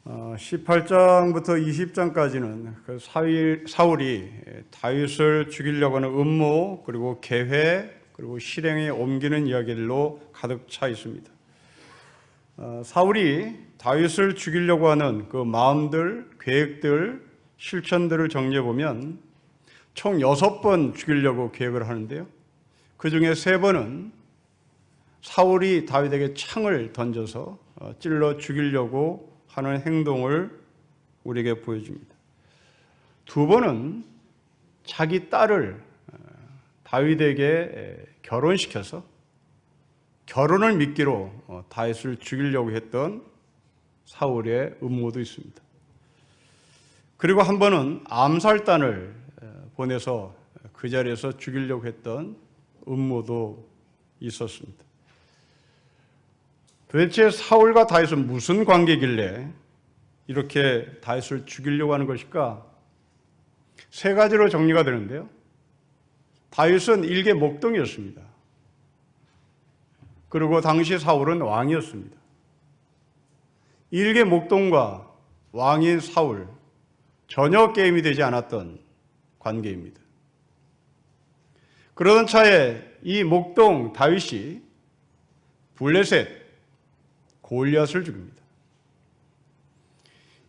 18장부터 20장까지는 그 사울이 다윗을 죽이려고 하는 음모, 그리고 계획, 그리고 실행에 옮기는 이야기들로 가득 차 있습니다. 사울이 다윗을 죽이려고 하는 그 마음들, 계획들, 실천들을 정리해 보면 총 6번 죽이려고 계획을 하는데요. 그 중에 3번은 사울이 다윗에게 창을 던져서 찔러 죽이려고 하는 행동을 우리에게 보여줍니다. 2번은 자기 딸을 다윗에게 결혼시켜서 결혼을 미끼로 다윗을 죽이려고 했던 사울의 음모도 있습니다. 그리고 한 번은 암살단을 보내서 그 자리에서 죽이려고 했던 음모도 있었습니다. 도대체 사울과 다윗은 무슨 관계길래 이렇게 다윗을 죽이려고 하는 것일까? 3가지로 정리가 되는데요. 다윗은 일개 목동이었습니다. 그리고 당시 사울은 왕이었습니다. 일개 목동과 왕인 사울, 전혀 게임이 되지 않았던 관계입니다. 그러던 차에 이 목동 다윗이 블레셋 골리앗을 죽입니다.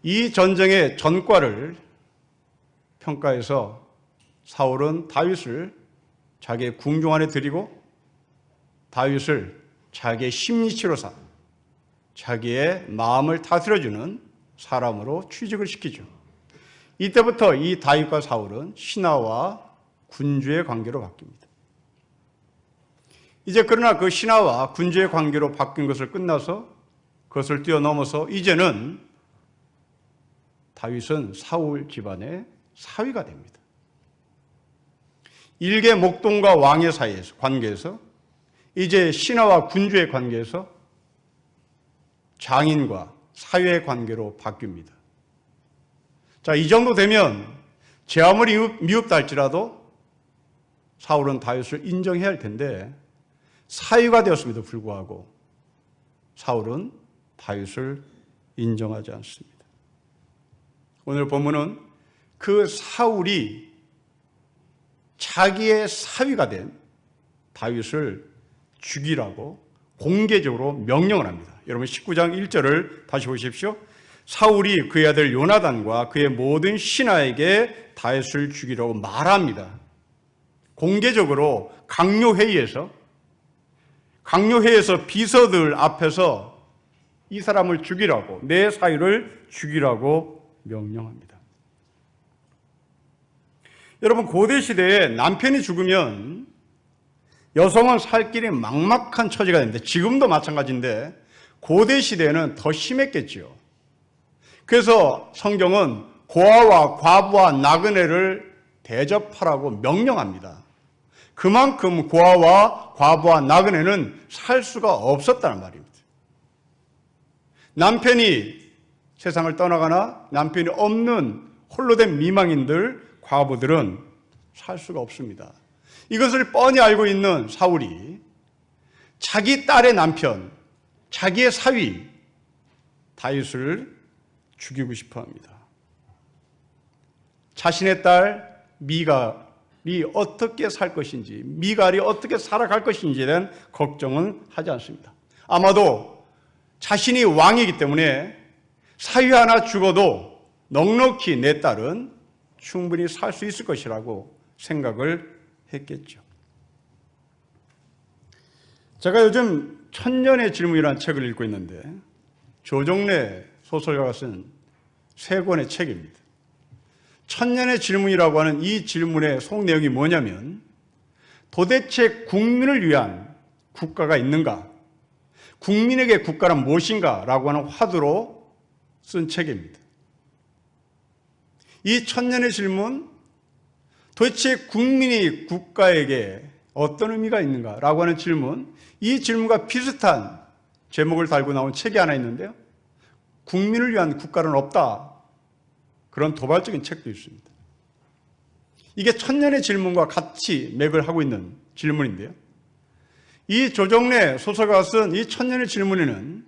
이 전쟁의 전과를 평가해서 사울은 다윗을 자기의 궁중 안에 들이고 다윗을 자기의 심리치료사, 자기의 마음을 다스려주는 사람으로 취직을 시키죠. 이때부터 이 다윗과 사울은 신하와 군주의 관계로 바뀝니다. 이제 그러나 그 신하와 군주의 관계로 바뀐 것을 끝나서 그것을 뛰어넘어서 이제는 다윗은 사울 집안의 사위가 됩니다. 일개 목동과 왕의 사이에서 관계에서 이제 신하와 군주의 관계에서 장인과 사위의 관계로 바뀝니다. 자, 이 정도 되면 제 아무리 미흡다 할지라도 사울은 다윗을 인정해야 할 텐데 사위가 되었음에도 불구하고 사울은 다윗을 인정하지 않습니다. 오늘 본문은 그 사울이 자기의 사위가 된 다윗을 죽이라고 공개적으로 명령을 합니다. 여러분 19장 1절을 다시 보십시오. 사울이 그의 아들 요나단과 그의 모든 신하에게 다윗을 죽이라고 말합니다. 공개적으로 강요회의에서 비서들 앞에서 이 사람을 죽이라고, 내 사위를 죽이라고 명령합니다. 여러분, 고대 시대에 남편이 죽으면 여성은 살 길이 막막한 처지가 되는데, 지금도 마찬가지인데 고대 시대에는 더 심했겠지요. 그래서 성경은 고아와 과부와 나그네를 대접하라고 명령합니다. 그만큼 고아와 과부와 나그네는 살 수가 없었다는 말입니다. 남편이 세상을 떠나거나 남편이 없는 홀로 된 미망인들, 과부들은 살 수가 없습니다. 이것을 뻔히 알고 있는 사울이 자기 딸의 남편, 자기의 사위 다윗을 죽이고 싶어 합니다. 자신의 딸 미갈이 어떻게 살 것인지, 미갈이 어떻게 살아갈 것인지에 대한 걱정은 하지 않습니다. 아마도 자신이 왕이기 때문에 사위 하나 죽어도 넉넉히 내 딸은 충분히 살 수 있을 것이라고 생각을 했겠죠. 제가 요즘 천년의 질문이라는 책을 읽고 있는데 조정래 소설가가 쓴 3권의 책입니다. 천년의 질문이라고 하는 이 질문의 속 내용이 뭐냐면 도대체 국민을 위한 국가가 있는가? 국민에게 국가란 무엇인가? 라고 하는 화두로 쓴 책입니다. 이 천년의 질문, 도대체 국민이 국가에게 어떤 의미가 있는가? 라고 하는 질문, 이 질문과 비슷한 제목을 달고 나온 책이 하나 있는데요. 국민을 위한 국가는 없다. 그런 도발적인 책도 있습니다. 이게 천년의 질문과 같이 맥을 하고 있는 질문인데요. 이 조정래 소설가가 쓴 이 천년의 질문에는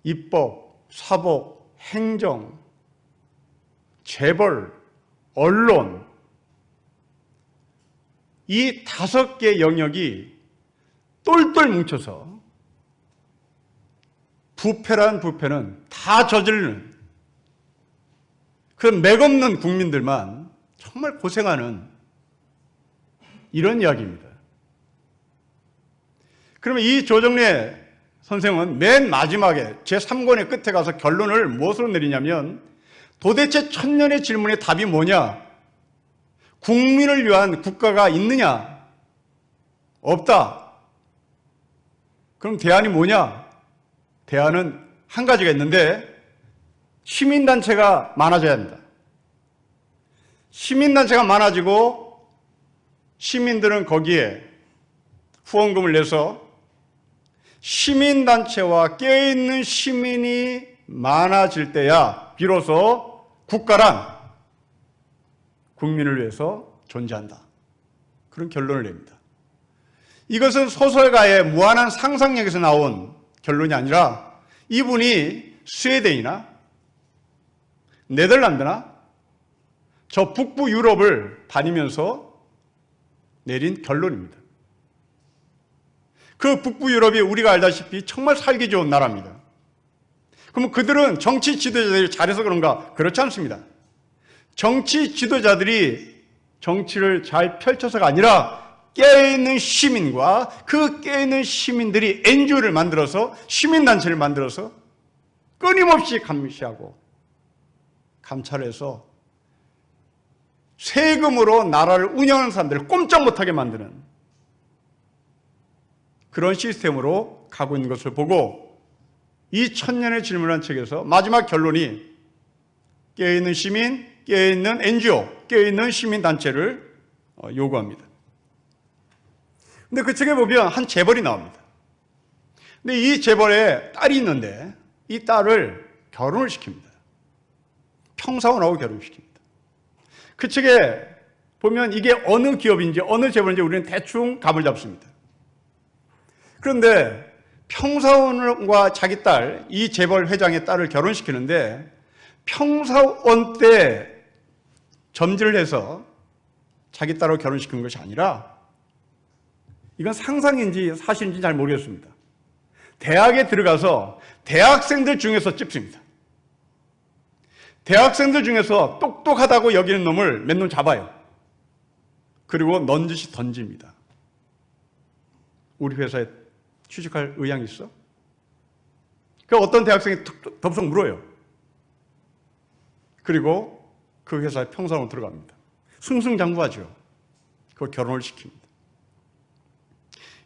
입법, 사법, 행정, 재벌, 언론, 이 5개 영역이 똘똘 뭉쳐서 부패란 부패는 다 저지르는 그런 맥없는 국민들만 정말 고생하는 이런 이야기입니다. 그러면 이 조정래 선생은 맨 마지막에 제3권의 끝에 가서 결론을 무엇으로 내리냐면 도대체 천년의 질문의 답이 뭐냐? 국민을 위한 국가가 있느냐? 없다. 그럼 대안이 뭐냐? 대안은 한 가지가 있는데 시민단체가 많아져야 합니다. 시민단체가 많아지고 시민들은 거기에 후원금을 내서 시민단체와 깨어있는 시민이 많아질 때야 비로소 국가란 국민을 위해서 존재한다. 그런 결론을 냅니다. 이것은 소설가의 무한한 상상력에서 나온 결론이 아니라 이분이 스웨덴이나 네덜란드나 저 북부 유럽을 다니면서 내린 결론입니다. 그 북부 유럽이 우리가 알다시피 정말 살기 좋은 나라입니다. 그럼 그들은 정치 지도자들이 잘해서 그런가? 그렇지 않습니다. 정치 지도자들이 정치를 잘 펼쳐서가 아니라 깨어있는 시민과 그 깨어있는 시민들이 NGO를 만들어서 시민단체를 만들어서 끊임없이 감시하고 감찰해서 세금으로 나라를 운영하는 사람들을 꼼짝 못하게 만드는 그런 시스템으로 가고 있는 것을 보고 이 천년의 질문이라는 책에서 마지막 결론이 깨어있는 시민, 깨어있는 NGO, 깨어있는 시민단체를 요구합니다. 근데 그 책에 보면 한 재벌이 나옵니다. 근데 이 재벌에 딸이 있는데 이 딸을 결혼을 시킵니다. 평사원하고 결혼시킵니다. 그 책에 보면 이게 어느 기업인지 어느 재벌인지 우리는 대충 감을 잡습니다. 그런데 평사원과 자기 딸, 이 재벌 회장의 딸을 결혼시키는데 평사원 때 점지를 해서 자기 딸하고 결혼시킨 것이 아니라 이건 상상인지 사실인지 잘 모르겠습니다. 대학에 들어가서 대학생들 중에서 찝습니다. 대학생들 중에서 똑똑하다고 여기는 놈을 몇 놈 잡아요. 그리고 넌지시 던집니다. 우리 회사에 취직할 의향이 있어? 그 어떤 대학생이 덥석 물어요. 그리고 그 회사에 평사원으로 들어갑니다. 승승장구하죠. 그걸 결혼을 시킵니다.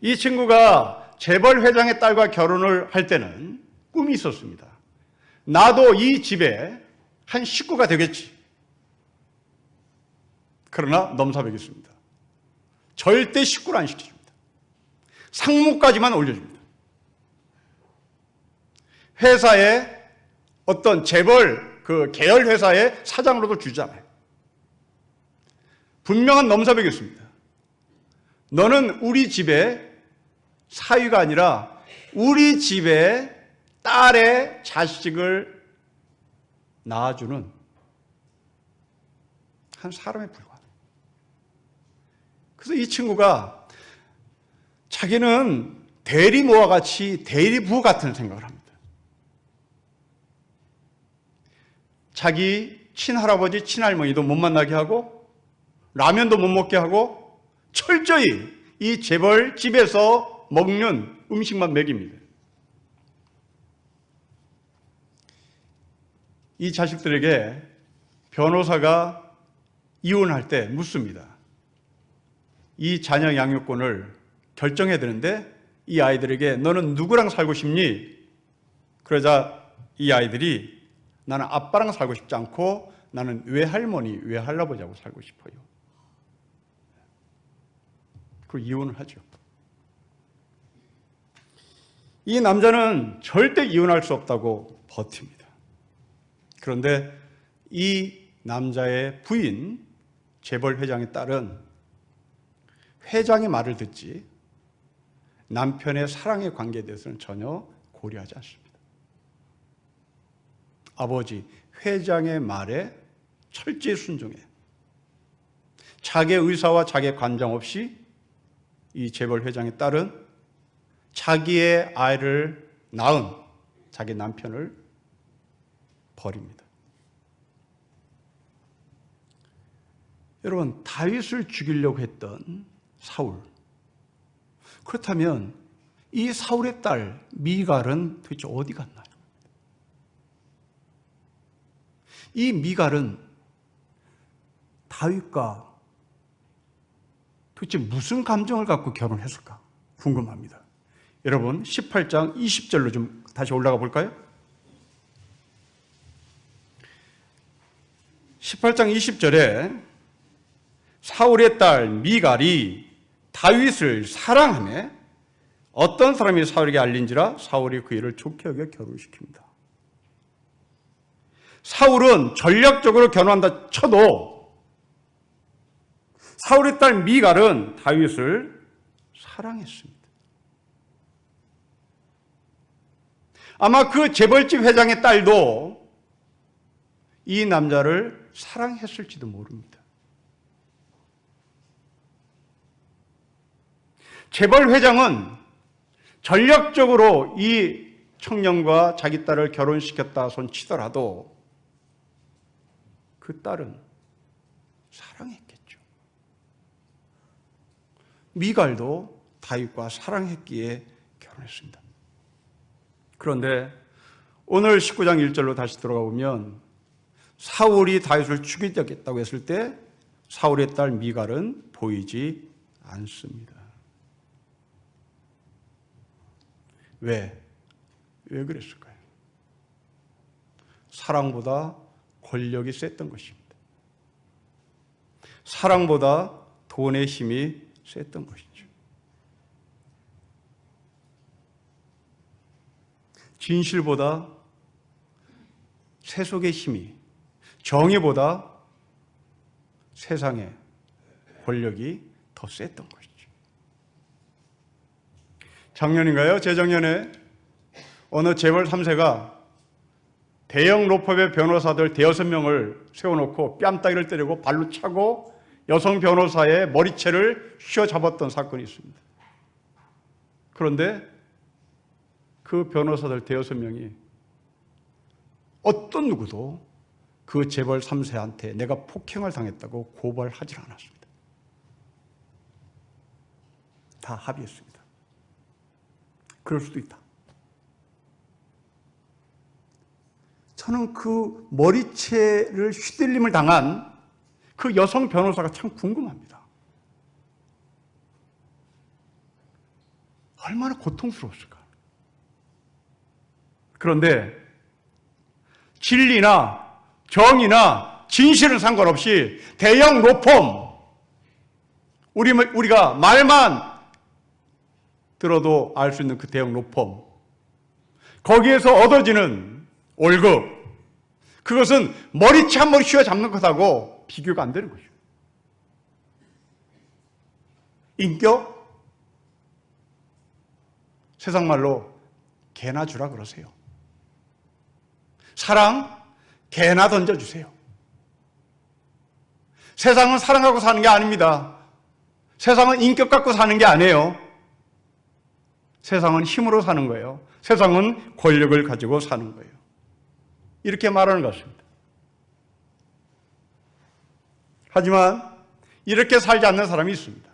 이 친구가 재벌 회장의 딸과 결혼을 할 때는 꿈이 있었습니다. 나도 이 집에 한 식구가 되겠지. 그러나 넘사벽이었습니다. 절대 식구를 안 시켜줍니다. 상무까지만 올려줍니다. 회사에 어떤 재벌 그 계열 회사의 사장으로도 주지 않아요. 분명한 넘사벽이었습니다. 너는 우리 집의 사위가 아니라 우리 집의 딸의 자식을 낳아주는 한 사람에 불과하다. 그래서 이 친구가 자기는 대리모와 같이 대리부 같은 생각을 합니다. 자기 친할아버지, 친할머니도 못 만나게 하고 라면도 못 먹게 하고 철저히 이 재벌 집에서 먹는 음식만 먹입니다. 이 자식들에게 변호사가 이혼할 때 묻습니다. 이 자녀 양육권을 결정해야 되는데 이 아이들에게 너는 누구랑 살고 싶니? 그러자 이 아이들이 나는 아빠랑 살고 싶지 않고 나는 외할머니, 외할아버지하고 살고 싶어요. 그 이혼을 하죠. 이 남자는 절대 이혼할 수 없다고 버팁니다. 그런데 이 남자의 부인, 재벌 회장의 딸은 회장의 말을 듣지 남편의 사랑의 관계에 대해서는 전혀 고려하지 않습니다. 아버지 회장의 말에 철저히 순종해 자기의 의사와 자기의 관장 없이 이 재벌 회장의 딸은 자기의 아이를 낳은 자기 남편을 버립니다. 여러분, 다윗을 죽이려고 했던 사울, 그렇다면 이 사울의 딸 미갈은 도대체 어디 갔나요? 이 미갈은 다윗과 도대체 무슨 감정을 갖고 결혼했을까 궁금합니다. 여러분 18장 20절로 좀 다시 올라가 볼까요? 18장 20절에 사울의 딸 미갈이 다윗을 사랑하며 어떤 사람이 사울에게 알린지라 사울이 그 일을 좋게 여겨 결혼시킵니다. 사울은 전략적으로 결혼한다 쳐도 사울의 딸 미갈은 다윗을 사랑했습니다. 아마 그 재벌집 회장의 딸도 이 남자를 사랑했을지도 모릅니다. 재벌 회장은 전략적으로 이 청년과 자기 딸을 결혼시켰다 손 치더라도 그 딸은 사랑했겠죠. 미갈도 다윗과 사랑했기에 결혼했습니다. 그런데 오늘 19장 1절로 다시 들어가 보면 사울이 다윗을 죽이겠다고 했을 때 사울의 딸 미갈은 보이지 않습니다. 왜 그랬을까요? 사랑보다 권력이 셌던 것입니다. 사랑보다 돈의 힘이 셌던 것이죠. 진실보다 세속의 힘이, 정의보다 세상의 권력이 더 셌던 것이죠. 작년인가요? 재작년에 어느 재벌 3세가 대형 로펌의 변호사들 5-6명을 세워놓고 뺨따기를 때리고 발로 차고 여성 변호사의 머리채를 휘어잡았던 사건이 있습니다. 그런데 그 변호사들 5-6명이 어떤 누구도 그 재벌 3세한테 내가 폭행을 당했다고 고발하지 않았습니다. 다 합의했습니다. 그럴 수도 있다. 저는 그 머리채를 휘둘림을 당한 그 여성 변호사가 참 궁금합니다. 얼마나 고통스러웠을까? 그런데 진리나 정의나 진실은 상관없이 대형 로펌, 우리가 말만 들어도 알 수 있는 그 대형 로펌, 거기에서 얻어지는 월급, 그것은 머리채 한 머리 휘어잡는 것하고 비교가 안 되는 거죠. 인격? 세상 말로 개나 주라 그러세요. 사랑? 개나 던져주세요. 세상은 사랑하고 사는 게 아닙니다. 세상은 인격 갖고 사는 게 아니에요. 세상은 힘으로 사는 거예요. 세상은 권력을 가지고 사는 거예요. 이렇게 말하는 것입니다. 하지만 이렇게 살지 않는 사람이 있습니다.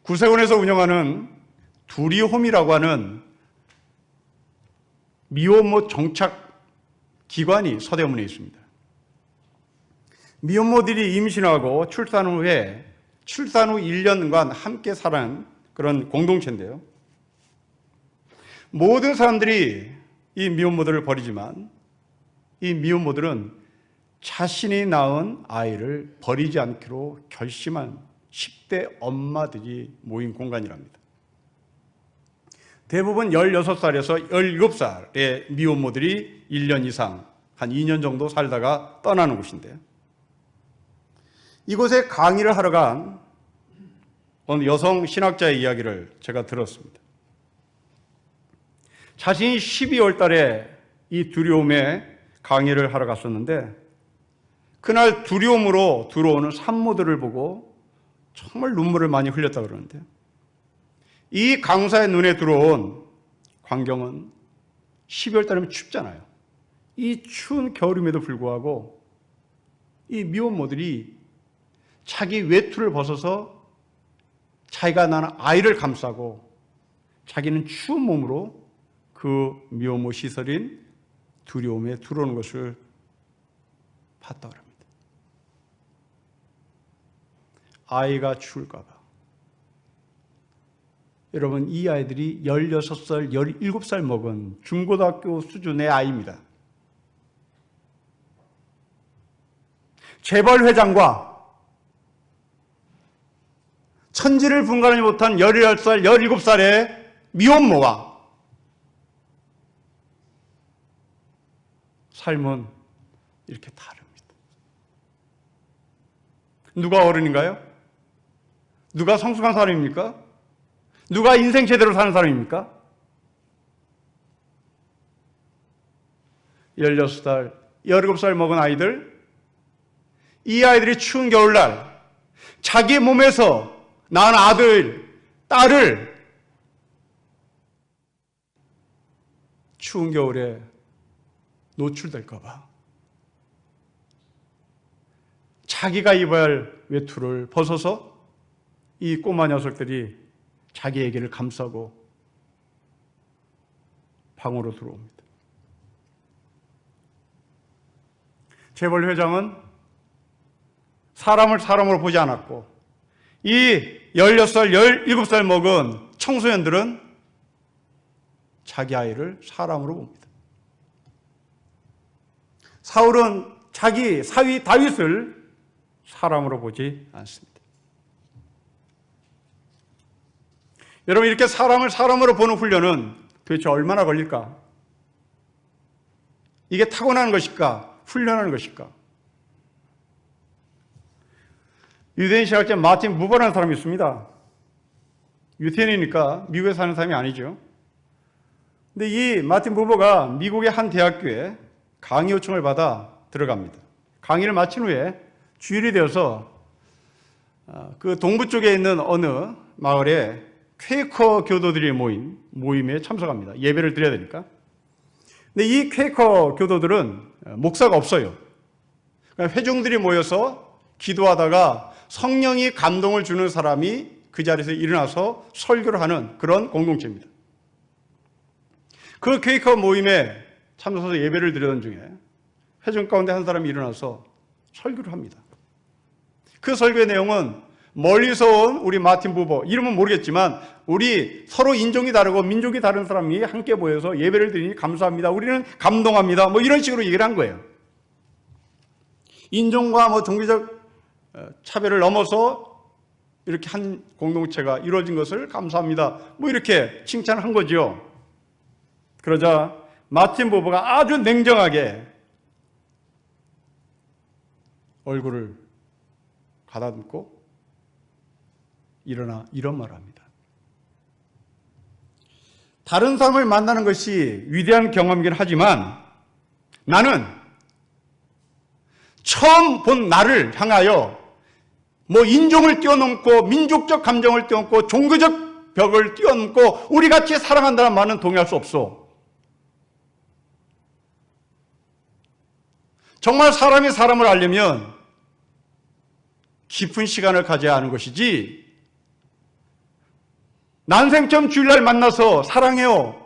구세군에서 운영하는 두리홈이라고 하는 미혼모 정착 기관이 서대문에 있습니다. 미혼모들이 임신하고 출산 후 1년간 함께 살아는 그런 공동체인데요. 모든 사람들이 이 미혼모들을 버리지만 이 미혼모들은 자신이 낳은 아이를 버리지 않기로 결심한 10대 엄마들이 모인 공간이랍니다. 대부분 16살에서 17살의 미혼모들이 1년 이상, 한 2년 정도 살다가 떠나는 곳인데요. 이곳에 강의를 하러 간 어느 여성 신학자의 이야기를 제가 들었습니다. 자신이 12월 달에 이 두려움에 강의를 하러 갔었는데 그날 두려움으로 들어오는 산모들을 보고 정말 눈물을 많이 흘렸다고 그러는데요. 이 강사의 눈에 들어온 광경은 12월 달이면 춥잖아요. 이 추운 겨울임에도 불구하고 이 미혼모들이 자기 외투를 벗어서 자기가 낳은 아이를 감싸고 자기는 추운 몸으로 그 미혼모 시설인 두려움에 들어오는 것을 봤다고 합니다. 아이가 추울까 봐. 여러분, 이 아이들이 16살, 17살 먹은 중고등학교 수준의 아이입니다. 재벌회장과 천지를 분간하지 못한 18살, 17살의 미혼모와 삶은 이렇게 다릅니다. 누가 어른인가요? 누가 성숙한 사람입니까? 누가 인생 제대로 사는 사람입니까? 16살, 17살 먹은 아이들, 이 아이들이 추운 겨울날 자기 몸에서 낳은 아들, 딸을 추운 겨울에 노출될까 봐 자기가 입어야 할 외투를 벗어서 이 꼬마 녀석들이 자기에게를 감싸고 방으로 들어옵니다. 재벌 회장은 사람을 사람으로 보지 않았고 이 16살, 17살 먹은 청소년들은 자기 아이를 사람으로 봅니다. 사울은 자기 사위 다윗을 사람으로 보지 않습니다. 여러분, 이렇게 사람을 사람으로 보는 훈련은 도대체 얼마나 걸릴까? 이게 타고나는 것일까? 훈련하는 것일까? 유대인 신학자 마틴 부버라는 사람이 있습니다. 유태인이니까 미국에 사는 사람이 아니죠. 근데 이 마틴 부버가 미국의 한 대학교에 강의 요청을 받아 들어갑니다. 강의를 마친 후에 주일이 되어서 그 동부 쪽에 있는 어느 마을에 퀘이커 교도들이 모인 모임에 참석합니다. 예배를 드려야 되니까. 근데 이 퀘이커 교도들은 목사가 없어요. 그러니까 회중들이 모여서 기도하다가 성령이 감동을 주는 사람이 그 자리에서 일어나서 설교를 하는 그런 공동체입니다. 그 퀘이커 모임에 참석해서 예배를 드리던 중에 회중 가운데 한 사람이 일어나서 설교를 합니다. 그 설교의 내용은 멀리서 온 우리 마틴 부버, 이름은 모르겠지만 우리 서로 인종이 다르고 민족이 다른 사람이 함께 모여서 예배를 드리니 감사합니다. 우리는 감동합니다. 뭐 이런 식으로 얘기를 한 거예요. 인종과 뭐 종교적 차별을 넘어서 이렇게 한 공동체가 이루어진 것을 감사합니다. 뭐 이렇게 칭찬을 한 거죠. 그러자 마틴 부버가 아주 냉정하게 얼굴을 가다듬고 일어나 이런 말을 합니다. 다른 사람을 만나는 것이 위대한 경험이긴 하지만 나는 처음 본 나를 향하여 뭐 인종을 뛰어넘고 민족적 감정을 뛰어넘고 종교적 벽을 뛰어넘고 우리 같이 사랑한다는 말은 동의할 수 없어. 정말 사람이 사람을 알려면 깊은 시간을 가져야 하는 것이지 난생처럼 주일날 만나서 사랑해요,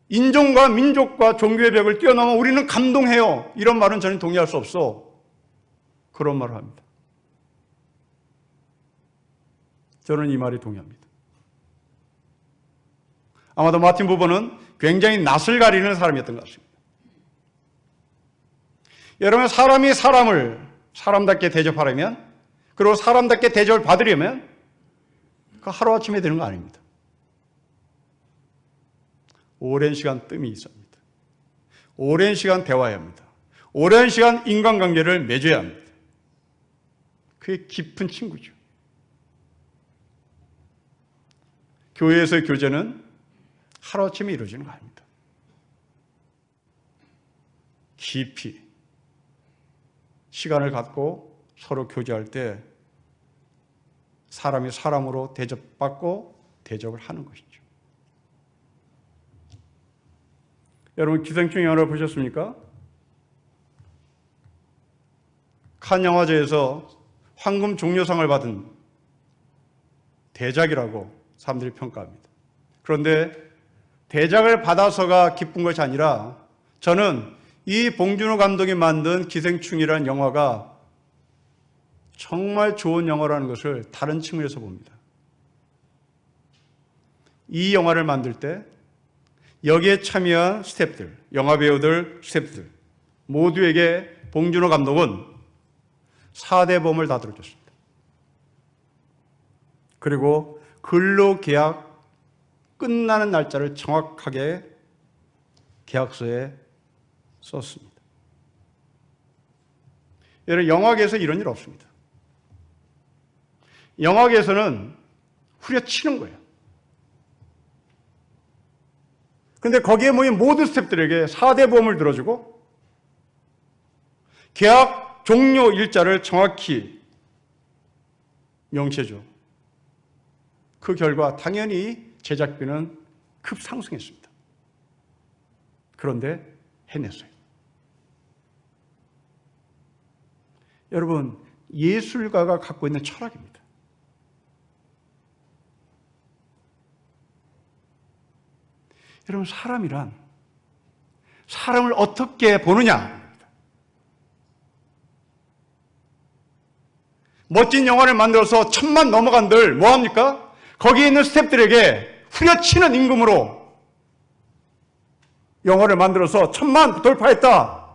인종과 민족과 종교의 벽을 뛰어넘어 우리는 감동해요, 이런 말은 저는 동의할 수 없어. 그런 말을 합니다. 저는 이 말에 동의합니다. 아마도 마틴 부버는 굉장히 낯을 가리는 사람이었던 것 같습니다. 여러분, 사람이 사람을 사람답게 대접하려면, 그리고 사람답게 대접을 받으려면 그 하루아침에 되는 거 아닙니다. 오랜 시간 뜸이 있어야 합니다. 오랜 시간 대화해야 합니다. 오랜 시간 인간관계를 맺어야 합니다. 그게 깊은 친구죠. 교회에서의 교제는 하루아침에 이루어지는 거 아닙니다. 깊이 시간을 갖고 서로 교제할 때 사람이 사람으로 대접받고 대접을 하는 것이죠. 여러분 기생충 영화를 보셨습니까? 칸 영화제에서 황금 종려상을 받은 대작이라고 사람들이 평가합니다. 그런데 대작을 받아서가 기쁜 것이 아니라 저는 이 봉준호 감독이 만든 기생충이라는 영화가 정말 좋은 영화라는 것을 다른 측면에서 봅니다. 이 영화를 만들 때 여기에 참여한 스태프들, 영화배우들, 스태프들 모두에게 봉준호 감독은 4대 보험을 다 들어줬습니다. 그리고 근로계약 끝나는 날짜를 정확하게 계약서에 썼습니다. 여러분, 영화계에서 이런 일 없습니다. 영화계에서는 후려치는 거예요. 근데 거기에 모인 모든 스태프들에게 4대 보험을 들어주고 계약 종료 일자를 정확히 명시해줘. 그 결과 당연히 제작비는 급상승했습니다. 그런데 해냈어요. 여러분, 예술가가 갖고 있는 철학입니다. 여러분, 사람이란 사람을 어떻게 보느냐. 멋진 영화를 만들어서 1000만 넘어간들 뭐합니까? 거기에 있는 스태프들에게 후려치는 임금으로 영화를 만들어서 1000만 돌파했다.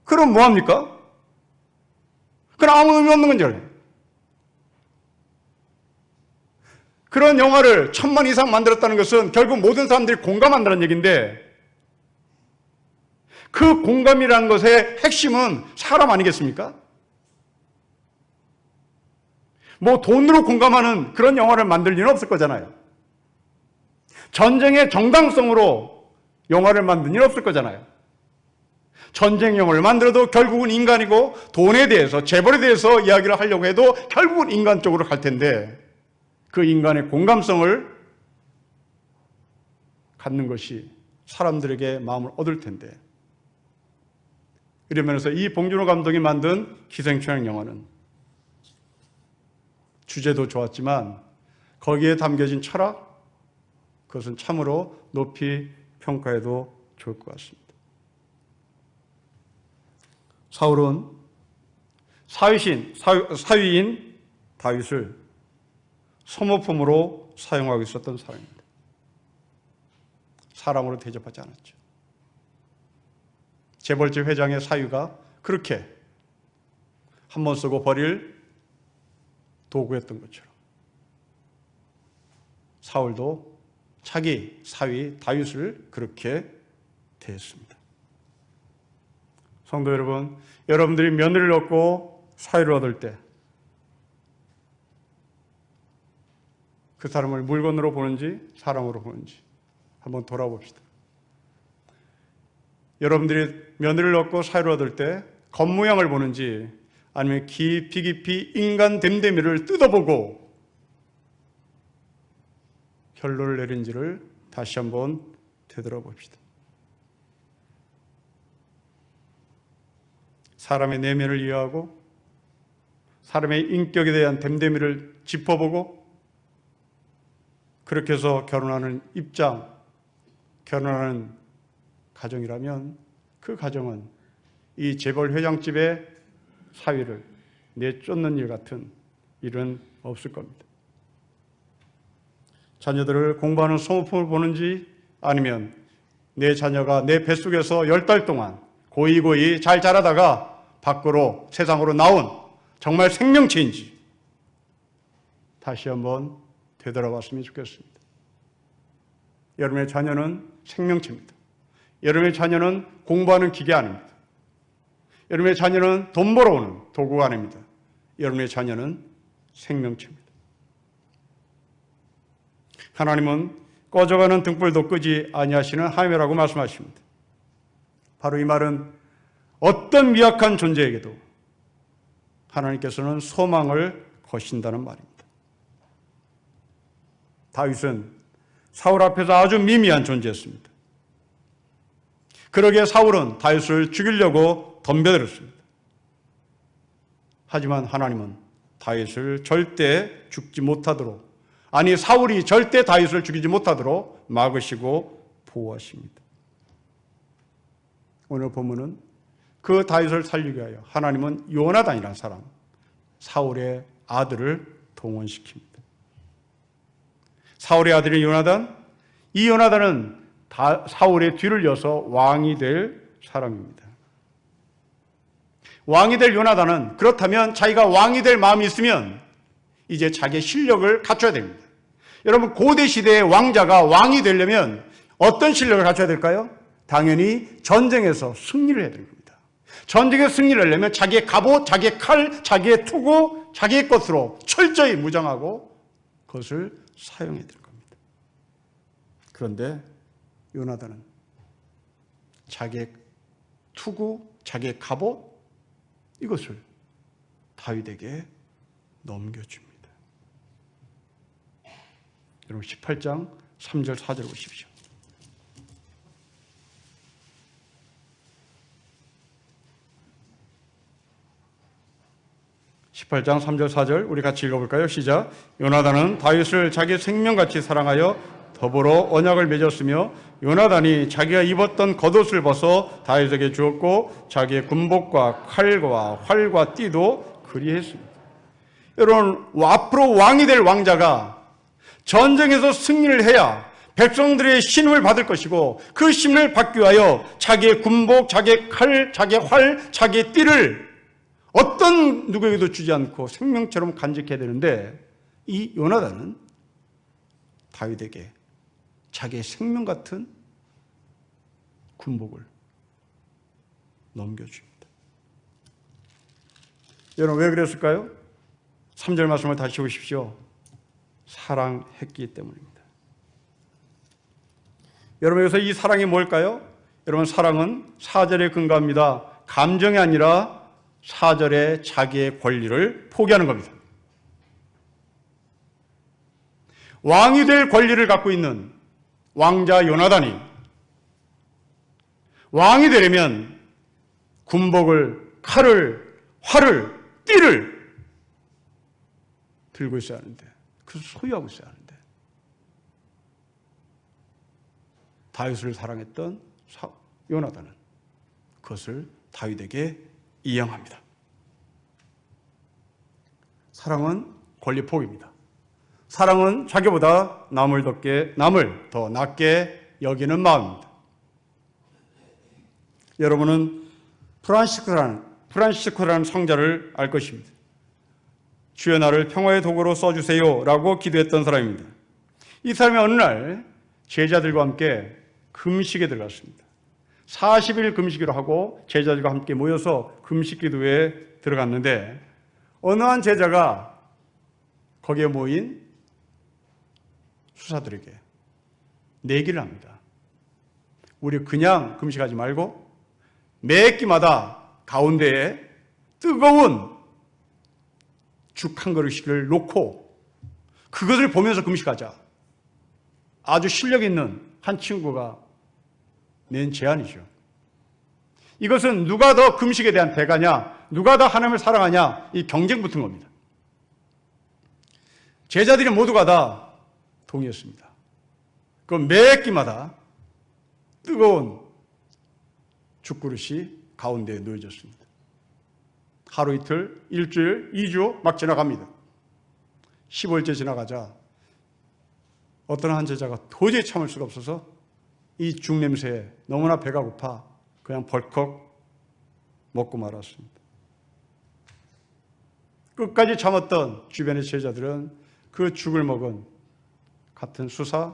그럼 뭐합니까? 그건 아무 의미 없는 건지. 그런 영화를 1000만 이상 만들었다는 것은 결국 모든 사람들이 공감한다는 얘기인데 그 공감이라는 것의 핵심은 사람 아니겠습니까? 뭐 돈으로 공감하는 그런 영화를 만들 리는 없을 거잖아요. 전쟁의 정당성으로 영화를 만들 리는 없을 거잖아요. 전쟁 영화를 만들어도 결국은 인간이고 돈에 대해서, 재벌에 대해서 이야기를 하려고 해도 결국은 인간 쪽으로 갈 텐데 그 인간의 공감성을 갖는 것이 사람들에게 마음을 얻을 텐데 이러면서 이 봉준호 감독이 만든 기생충 영화는 주제도 좋았지만 거기에 담겨진 철학, 그것은 참으로 높이 평가해도 좋을 것 같습니다. 사울은 사위인 다윗을 소모품으로 사용하고 있었던 사람입니다. 사람으로 대접하지 않았죠. 재벌집 회장의 사위가 그렇게 한 번 쓰고 버릴 도구였던 것처럼 사울도 자기 사위 다윗을 그렇게 대했습니다. 성도 여러분, 여러분들이 며느리를 얻고 사위를 얻을 때 그 사람을 물건으로 보는지 사람으로 보는지 한번 돌아봅시다. 여러분들이 며느리를 얻고 사위를 얻을 때 겉모양을 보는지 아니면 깊이 인간 됨됨이를 뜯어보고 결론을 내린지를 다시 한번 되돌아봅시다. 사람의 내면을 이해하고 사람의 인격에 대한 됨됨이를 짚어보고 그렇게 해서 결혼하는 입장, 결혼하는 가정이라면 그 가정은 이 재벌 회장집의 사위를 내쫓는 일 같은 일은 없을 겁니다. 자녀들을 공부하는 소모품을 보는지 아니면 내 자녀가 내 뱃속에서 10달 동안 고이고이 잘 자라다가 밖으로 세상으로 나온 정말 생명체인지 다시 한번 되돌아봤으면 좋겠습니다. 여러분의 자녀는 생명체입니다. 여러분의 자녀는 공부하는 기계 아닙니다. 여러분의 자녀는 돈 벌어오는 도구가 아닙니다. 여러분의 자녀는 생명체입니다. 하나님은 꺼져가는 등불도 끄지 아니하시는 하나님이라고 말씀하십니다. 바로 이 말은 어떤 미약한 존재에게도 하나님께서는 소망을 거신다는 말입니다. 다윗은 사울 앞에서 아주 미미한 존재였습니다. 그러기에 사울은 다윗을 죽이려고 덤벼들었습니다. 하지만 하나님은 다윗을 절대 죽지 못하도록, 아니 사울이 절대 다윗을 죽이지 못하도록 막으시고 보호하십니다. 오늘 본문은 그 다윗을 살리기 위하여 하나님은 요나단이라는 사람, 사울의 아들을 동원시킵니다. 사울의 아들인 요나단, 이 요나단은 사울의 뒤를 이어서 왕이 될 사람입니다. 왕이 될 요나단은 그렇다면 자기가 왕이 될 마음이 있으면 이제 자기의 실력을 갖춰야 됩니다. 여러분, 고대 시대의 왕자가 왕이 되려면 어떤 실력을 갖춰야 될까요? 당연히 전쟁에서 승리를 해야 됩니다. 전쟁에 승리를 하려면 자기의 갑옷, 자기의 칼, 자기의 투구, 자기의 것으로 철저히 무장하고 그것을 사용해야 될 겁니다. 그런데 요나단은 자기의 투구, 자기의 갑옷, 이것을 다윗에게 넘겨줍니다. 여러분 18장 3절 4절 보십시오. 18장 3절 4절 우리 같이 읽어볼까요? 시작. 요나단은 다윗을 자기 생명같이 사랑하여 더불어 언약을 맺었으며 요나단이 자기가 입었던 겉옷을 벗어 다윗에게 주었고 자기의 군복과 칼과 활과 띠도 그리했습니다. 여러분, 앞으로 왕이 될 왕자가 전쟁에서 승리를 해야 백성들의 신임을 받을 것이고 그 신임을 받기 위하여 자기의 군복, 자기의 칼, 자기의 활, 자기의 띠를 어떤 누구에게도 주지 않고 생명처럼 간직해야 되는데 이 요나단은 다윗에게 자기의 생명 같은 군복을 넘겨줍니다. 여러분 왜 그랬을까요? 3절 말씀을 다시 보십시오. 사랑했기 때문입니다. 여러분 여기서 이 사랑이 뭘까요? 여러분 사랑은 사절에 근거합니다. 감정이 아니라 사절에 자기의 권리를 포기하는 겁니다. 왕이 될 권리를 갖고 있는 왕자 요나단이 왕이 되려면 군복을, 칼을, 활을, 띠를 들고 있어야 하는데, 그것을 소유하고 있어야 하는데, 다윗을 사랑했던 요나단은 그것을 다윗에게 이양합니다. 사랑은 권리 포기입니다. 사랑은 자기보다 남을 더 낮게 여기는 마음입니다. 여러분은 프란시스코라는 성자를 알 것입니다. 주여 나를 평화의 도구로 써주세요 라고 기도했던 사람입니다. 이 사람이 어느 날 제자들과 함께 금식에 들어갔습니다. 40일 금식을 하고 제자들과 함께 모여서 금식 기도에 들어갔는데 어느 한 제자가 거기에 모인 수사들에게 내기를 합니다. 우리 그냥 금식하지 말고 매 끼마다 가운데에 뜨거운 죽 한 그릇씩을 놓고 그것을 보면서 금식하자. 아주 실력 있는 한 친구가 낸 제안이죠. 이것은 누가 더 금식에 대한 대가냐, 누가 더 하나님을 사랑하냐, 이 경쟁 붙은 겁니다. 제자들이 모두가 다 동의했습니다. 그 매 끼마다 뜨거운 죽그릇이 가운데에 놓여졌습니다. 하루 이틀, 일주일, 2주 막 지나갑니다. 15일째 지나가자 어떤 한 제자가 도저히 참을 수가 없어서 이 죽냄새에 너무나 배가 고파 그냥 벌컥 먹고 말았습니다. 끝까지 참았던 주변의 제자들은 그 죽을 먹은 같은 수사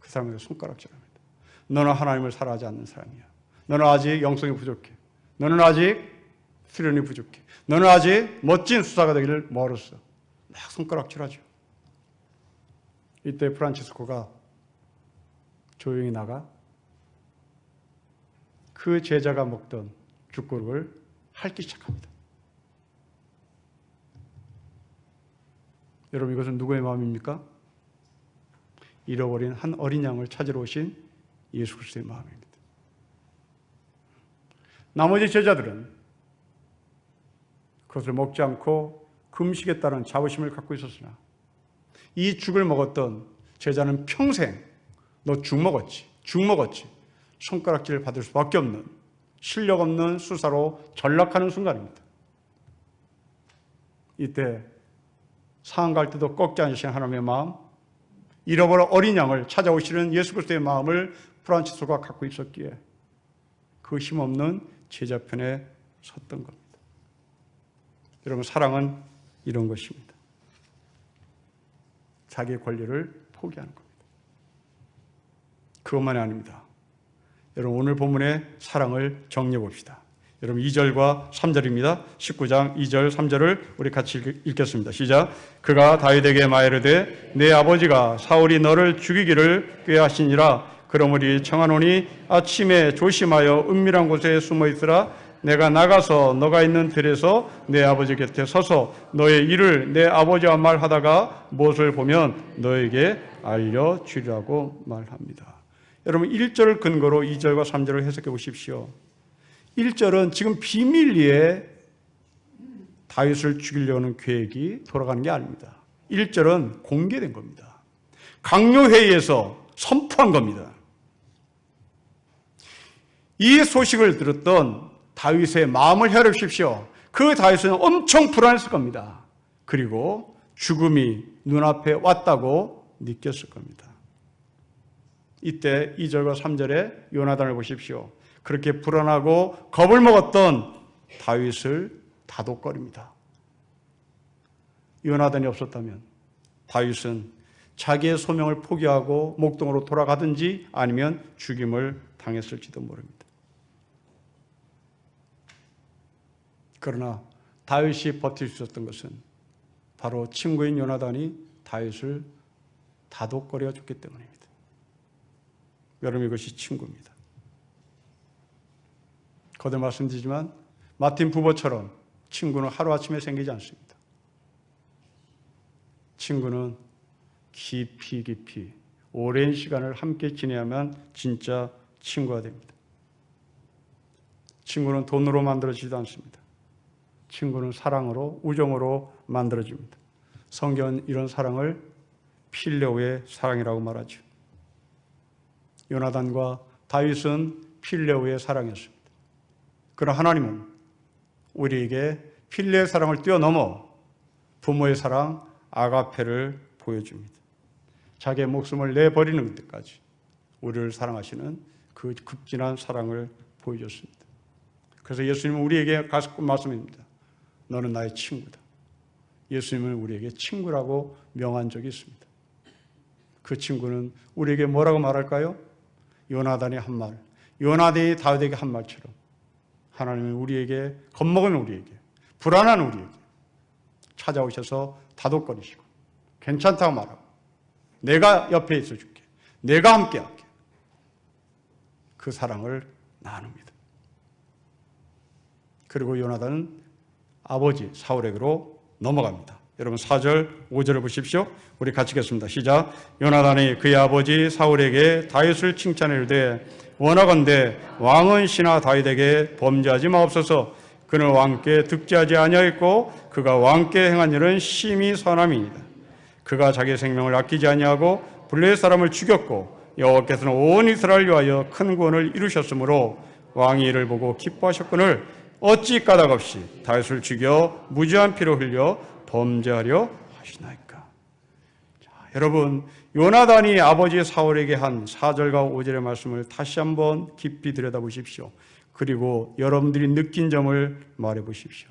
그 사람에게 손가락질합니다. 너는 하나님을 사랑하지 않는 사람이야. 너는 아직 영성이 부족해. 너는 아직 수련이 부족해. 너는 아직 멋진 수사가 되기를 멀었어. 막 손가락질하죠. 이때 프란치스코가 조용히 나가 그 제자가 먹던 죽고를 핥기 시작합니다. 여러분, 이것은 누구의 마음입니까? 잃어버린 한 어린 양을 찾으러 오신 예수 그리스도의 마음입니다. 나머지 제자들은 그것을 먹지 않고 금식에 따른 자부심을 갖고 있었으나 이 죽을 먹었던 제자는 평생 너 죽 먹었지, 손가락질을 받을 수밖에 없는 실력 없는 수사로 전락하는 순간입니다. 이때 상한 갈 때도 꺾지 않으신 하나님의 마음, 잃어버린 어린 양을 찾아오시는 예수 그리스도의 마음을 프란치스코가 갖고 있었기에 그 힘없는 제자 편에 섰던 겁니다. 여러분, 사랑은 이런 것입니다. 자기의 권리를 포기하는 겁니다. 그것만이 아닙니다. 여러분, 오늘 본문의 사랑을 정리해 봅시다. 여러분, 2절과 3절입니다. 19장 2절 3절을 우리 같이 읽겠습니다. 시작. 그가 다윗에게 말하되 내 아버지가 사울이 너를 죽이기를 꾀하시니라. 그러므로 청하노니 아침에 조심하여 은밀한 곳에 숨어 있으라. 내가 나가서 너가 있는 들에서 내 아버지 곁에 서서 너의 일을 내 아버지와 말하다가 무엇을 보면 너에게 알려주리라고 말합니다. 여러분, 1절을 근거로 2절과 3절을 해석해 보십시오. 1절은 지금 비밀리에 다윗을 죽이려는 계획이 돌아가는 게 아닙니다. 1절은 공개된 겁니다. 강요회의에서 선포한 겁니다. 이 소식을 들었던 다윗의 마음을 헤아려보십시오. 그 다윗은 엄청 불안했을 겁니다. 그리고 죽음이 눈앞에 왔다고 느꼈을 겁니다. 이때 2절과 3절에 요나단을 보십시오. 그렇게 불안하고 겁을 먹었던 다윗을 다독거립니다. 요나단이 없었다면 다윗은 자기의 소명을 포기하고 목동으로 돌아가든지 아니면 죽임을 당했을지도 모릅니다. 그러나 다윗이 버틸 수 있었던 것은 바로 친구인 요나단이 다윗을 다독거려 줬기 때문입니다. 여러분, 이것이 친구입니다. 거듭 말씀드리지만 마틴 부버처럼 친구는 하루아침에 생기지 않습니다. 친구는 깊이 오랜 시간을 함께 지내야만 진짜 친구가 됩니다. 친구는 돈으로 만들어지지도 않습니다. 친구는 사랑으로, 우정으로 만들어집니다. 성경은 이런 사랑을 필레오의 사랑이라고 말하죠. 요나단과 다윗은 필레오의 사랑이었습니다. 그러나 하나님은 우리에게 필레의 사랑을 뛰어넘어 부모의 사랑, 아가페를 보여줍니다. 자기의 목숨을 내버리는 데까지 우리를 사랑하시는 그 극진한 사랑을 보여줬습니다. 그래서 예수님은 우리에게 가서 말씀입니다. 너는 나의 친구다. 예수님은 우리에게 친구라고 명한 적이 있습니다. 그 친구는 우리에게 뭐라고 말할까요? 요나단이 한 말, 요나단이 다윗에게 한 말처럼 하나님은 우리에게, 겁먹은 우리에게, 불안한 우리에게 찾아오셔서 다독거리시고 괜찮다고 말하고 내가 옆에 있어줄게, 내가 함께할게, 그 사랑을 나눕니다. 그리고 요나단은 아버지 사울에게로 넘어갑니다. 여러분, 4절, 5절을 보십시오. 우리 같이 읽겠습니다. 시작. 요나단이 그의 아버지 사울에게 다윗을 칭찬해 이르되 원하건대 왕은 신하 다윗에게 범죄하지 마옵소서. 그는 왕께 득죄하지 아니하였고 그가 왕께 행한 일은 심히 선함이니이다. 그가 자기의 생명을 아끼지 아니하고 블레셋 사람을 죽였고 여호와께서는 온 이스라엘을 위하여 큰 구원을 이루셨으므로 왕이 이를 보고 기뻐하셨거늘 어찌 까닭없이 다윗을 죽여 무지한 피로 흘려 범죄하려 하시나이까. 자, 여러분, 요나단이 아버지 사울에게 한 4절과 5절의 말씀을 다시 한번 깊이 들여다보십시오. 그리고 여러분들이 느낀 점을 말해 보십시오.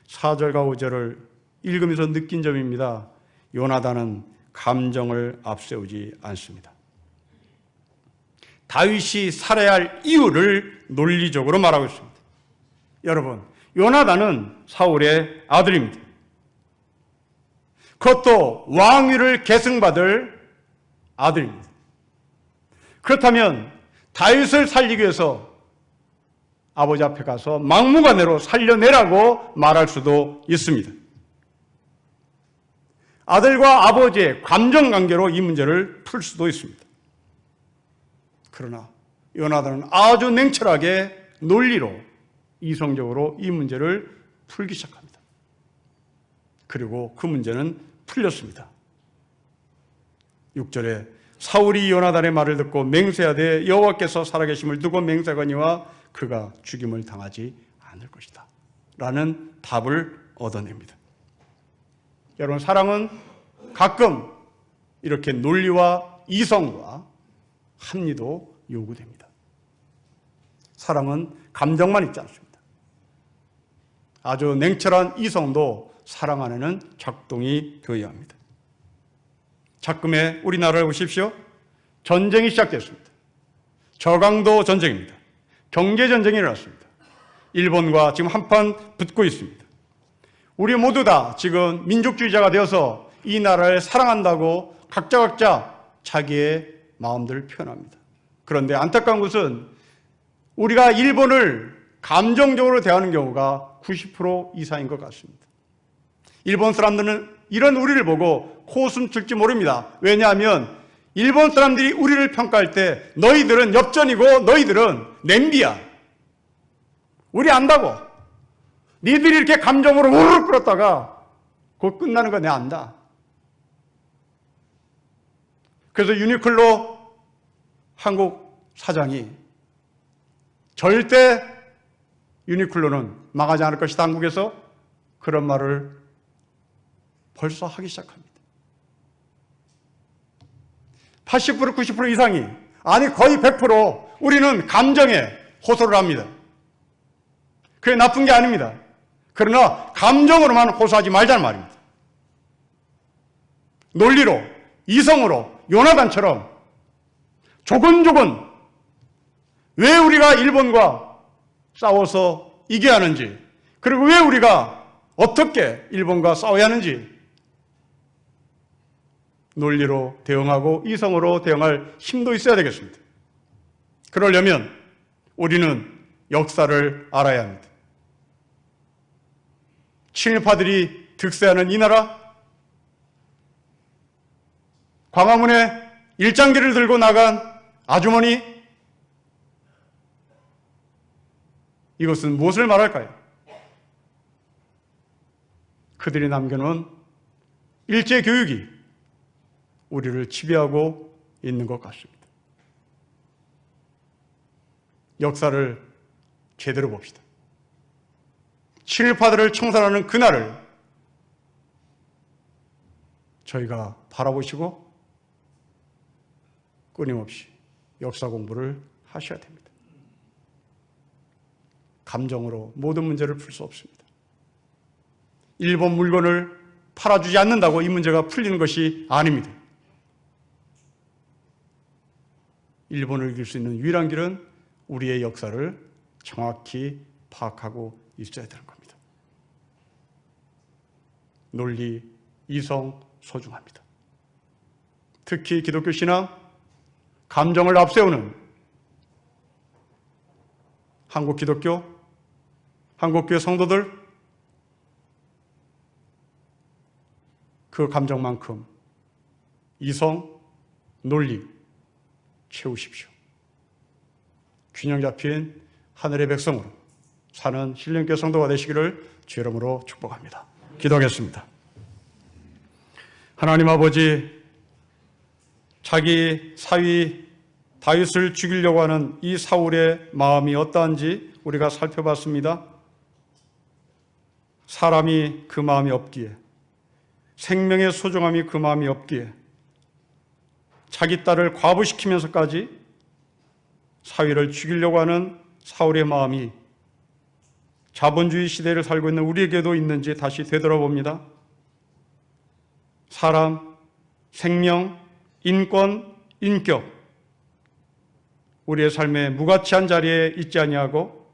4절과 5절을 읽으면서 느낀 점입니다. 요나단은 감정을 앞세우지 않습니다. 다윗이 살아야 할 이유를 논리적으로 말하고 있습니다. 여러분, 요나단은 사울의 아들입니다. 그것도 왕위를 계승받을 아들입니다. 그렇다면 다윗을 살리기 위해서 아버지 앞에 가서 막무가내로 살려내라고 말할 수도 있습니다. 아들과 아버지의 감정관계로 이 문제를 풀 수도 있습니다. 그러나 요나단은 아주 냉철하게 논리로 이성적으로 이 문제를 풀기 시작합니다. 그리고 그 문제는 풀렸습니다. 6절에 사울이 요나단의 말을 듣고 맹세하되 여호와께서 살아계심을 두고 맹세하거니와 그가 죽임을 당하지 않을 것이다 라는 답을 얻어냅니다. 여러분, 사랑은 가끔 이렇게 논리와 이성과 합리도 요구됩니다. 사랑은 감정만 있지 않습니다. 아주 냉철한 이성도 사랑 안에는 작동이 되어야 합니다. 작금의 우리나라를 보십시오. 전쟁이 시작됐습니다. 저강도 전쟁입니다. 경제전쟁이 일어났습니다. 일본과 지금 한판 붙고 있습니다. 우리 모두 다 지금 민족주의자가 되어서 이 나라를 사랑한다고 각자 자기의 마음들을 표현합니다. 그런데 안타까운 것은 우리가 일본을 감정적으로 대하는 경우가 90% 이상인 것 같습니다. 일본 사람들은 이런 우리를 보고 코웃음 칠지 모릅니다. 왜냐하면 일본 사람들이 우리를 평가할 때 너희들은 엽전이고 너희들은 냄비야. 우리 안다고. 니들이 이렇게 감정으로 우르르 끓었다가 곧 끝나는 거 내가 안다. 그래서 유니클로 한국 사장이 절대 유니클로는 망하지 않을 것이다. 한국에서 그런 말을 벌써 하기 시작합니다. 80% 90% 이상이, 아니 거의 100% 우리는 감정에 호소를 합니다. 그게 나쁜 게 아닙니다. 그러나 감정으로만 호소하지 말자는 말입니다. 논리로, 이성으로, 요나단처럼 조근조근 왜 우리가 일본과 싸워서 이겨야 하는지, 그리고 왜 우리가 어떻게 일본과 싸워야 하는지 논리로 대응하고 이성으로 대응할 힘도 있어야 되겠습니다. 그러려면 우리는 역사를 알아야 합니다. 친일파들이 득세하는 이 나라, 광화문에 일장기를 들고 나간 아주머니, 이것은 무엇을 말할까요? 그들이 남겨놓은 일제교육이 우리를 지배하고 있는 것 같습니다. 역사를 제대로 봅시다. 친일파들을 청산하는 그날을 저희가 바라보시고 끊임없이 역사 공부를 하셔야 됩니다. 감정으로 모든 문제를 풀 수 없습니다. 일본 물건을 팔아주지 않는다고 이 문제가 풀리는 것이 아닙니다. 일본을 이길 수 있는 유일한 길은 우리의 역사를 정확히 파악하고 있어야 되는 겁니다. 논리, 이성 소중합니다. 특히 기독교 신앙, 감정을 앞세우는 한국 기독교, 한국교회 성도들, 그 감정만큼 이성, 논리 채우십시오. 균형 잡힌 하늘의 백성으로 사는 신령교회 성도가 되시기를 주 이름으로 축복합니다. 기도하겠습니다. 하나님 아버지, 자기 사위 다윗을 죽이려고 하는 이 사울의 마음이 어떠한지 우리가 살펴봤습니다. 사람이 그 마음이 없기에, 생명의 소중함이 그 마음이 없기에 자기 딸을 과부시키면서까지 사위를 죽이려고 하는 사울의 마음이 자본주의 시대를 살고 있는 우리에게도 있는지 다시 되돌아봅니다. 사람, 생명, 인권, 인격, 우리의 삶의 무가치한 자리에 있지 아니하고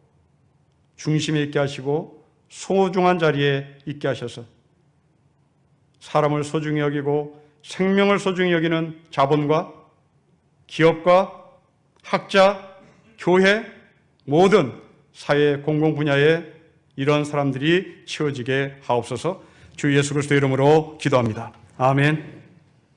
중심에 있게 하시고 소중한 자리에 있게 하셔서 사람을 소중히 여기고 생명을 소중히 여기는 자본과 기업과 학자, 교회, 모든 사회 공공 분야에 이런 사람들이 채워지게 하옵소서. 주 예수 그리스도의 이름으로 기도합니다. 아멘.